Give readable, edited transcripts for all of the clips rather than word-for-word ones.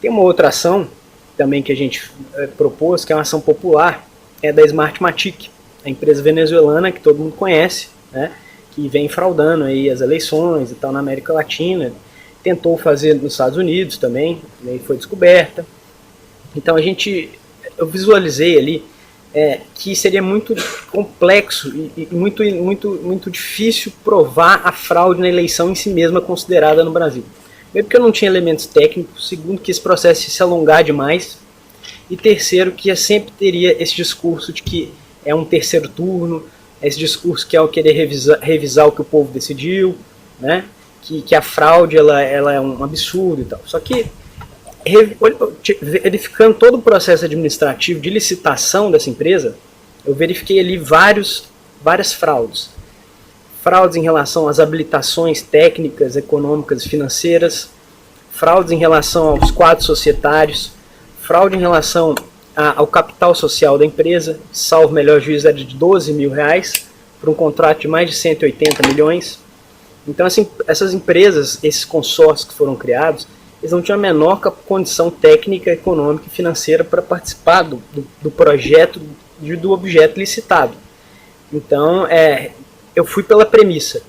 Tem uma outra ação também que a gente propôs, que é uma ação popular, é da Smartmatic, a empresa venezuelana que todo mundo conhece, né, que vem fraudando aí as eleições e tal na América Latina, tentou fazer nos Estados Unidos também, aí foi descoberta. Então eu visualizei ali que seria muito complexo e muito difícil provar a fraude na eleição em si mesma considerada no Brasil. Primeiro, porque eu não tinha elementos técnicos. Segundo, que esse processo ia se alongar demais. E terceiro, que sempre teria esse discurso de que é um terceiro turno, esse discurso que é o querer revisar o que o povo decidiu, né? Que a fraude ela é um absurdo e tal. Só que, verificando todo o processo administrativo de licitação dessa empresa, eu verifiquei ali várias fraudes. Fraudes em relação às habilitações técnicas, econômicas e financeiras, fraudes em relação aos quadros societários, fraude em relação ao capital social da empresa, salvo melhor juízo era de R$12 mil, por um contrato de mais de 180 milhões. Então assim, essas empresas, esses consórcios que foram criados, eles não tinham a menor condição técnica, econômica e financeira para participar do projeto, do objeto licitado. Então, eu fui pela premissa.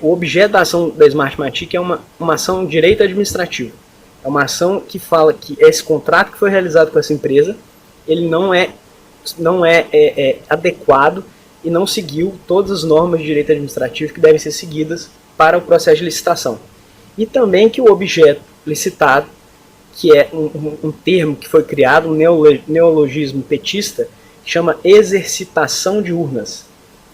O objeto da ação da Smartmatic é uma ação de direito administrativo. É uma ação que fala que esse contrato que foi realizado com essa empresa, ele não é adequado e não seguiu todas as normas de direito administrativo que devem ser seguidas para o processo de licitação. E também que o objeto licitado, que é um termo que foi criado, um neologismo petista, chama exercitação de urnas.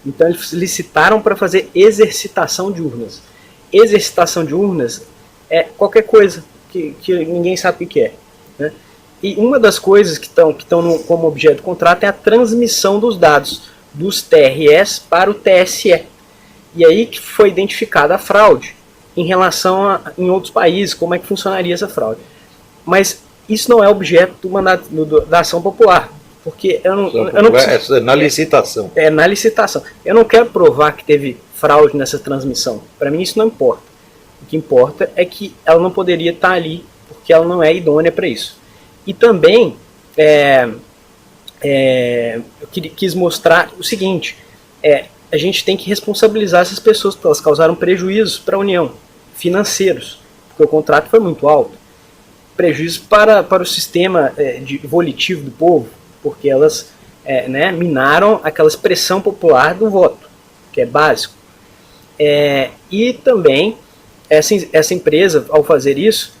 Então eles licitaram para fazer exercitação de urnas. Exercitação de urnas é qualquer coisa que ninguém sabe o que é, né? E uma das coisas que estão como objeto do contrato é a transmissão dos dados dos TRS para o TSE. E aí que foi identificada a fraude em relação em outros países, como é que funcionaria essa fraude. Mas isso não é objeto do mandato da ação popular. Porque eu não preciso, na licitação. Na licitação. Eu não quero provar que teve fraude nessa transmissão. Para mim isso não importa. O que importa é que ela não poderia estar ali, porque ela não é idônea para isso. E também eu quis mostrar o seguinte, a gente tem que responsabilizar essas pessoas, porque elas causaram prejuízos para a União, financeiros, porque o contrato foi muito alto. Prejuízo para o sistema volitivo do povo, porque elas minaram aquela expressão popular do voto, que é básico. E também, essa empresa, ao fazer isso,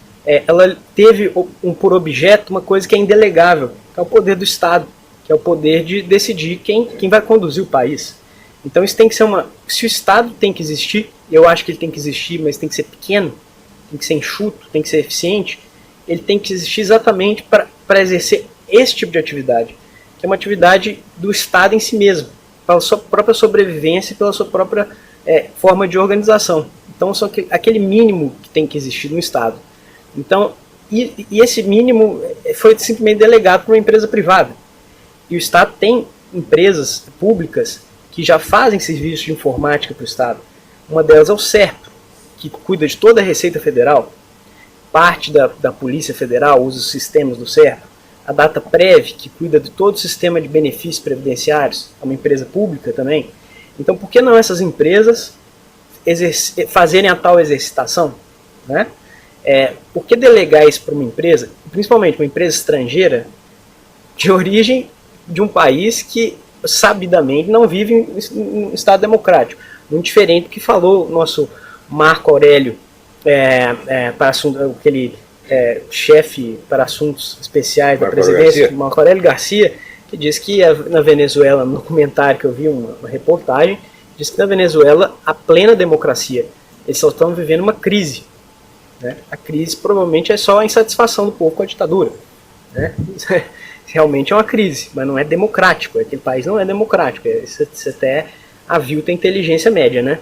ela teve por objeto uma coisa que é indelegável, que é o poder do Estado, que é o poder de decidir quem vai conduzir o país. Então isso tem que ser se o Estado tem que existir, eu acho que ele tem que existir, mas tem que ser pequeno, tem que ser enxuto, tem que ser eficiente, ele tem que existir exatamente para exercer esse tipo de atividade, que é uma atividade do Estado em si mesmo, pela sua própria sobrevivência e pela sua própria forma de organização. Então são aquele mínimo que tem que existir no Estado. Então, e esse mínimo foi simplesmente delegado para uma empresa privada. E o Estado tem empresas públicas que já fazem serviços de informática para o Estado. Uma delas é o CERP, que cuida de toda a Receita Federal. Parte da Polícia Federal usa os sistemas do CERP. A Dataprev, que cuida de todo o sistema de benefícios previdenciários, é uma empresa pública também. Então, por que não essas empresas fazerem a tal exercitação, né? Por que delegar isso para uma empresa, principalmente uma empresa estrangeira, de origem de um país que sabidamente não vive em um Estado democrático? Muito diferente do que falou o nosso Marco Aurélio, para aquele chefe para assuntos especiais da presidência, Marco Aurélio Garcia, que diz que na Venezuela, no documentário que eu vi, uma reportagem, diz que na Venezuela a plena democracia, eles só estão vivendo uma crise. Né? A crise provavelmente é só a insatisfação do povo com a ditadura. Né? Realmente é uma crise, mas não é democrático. Aquele país não é democrático. Isso até avilta a inteligência média, né?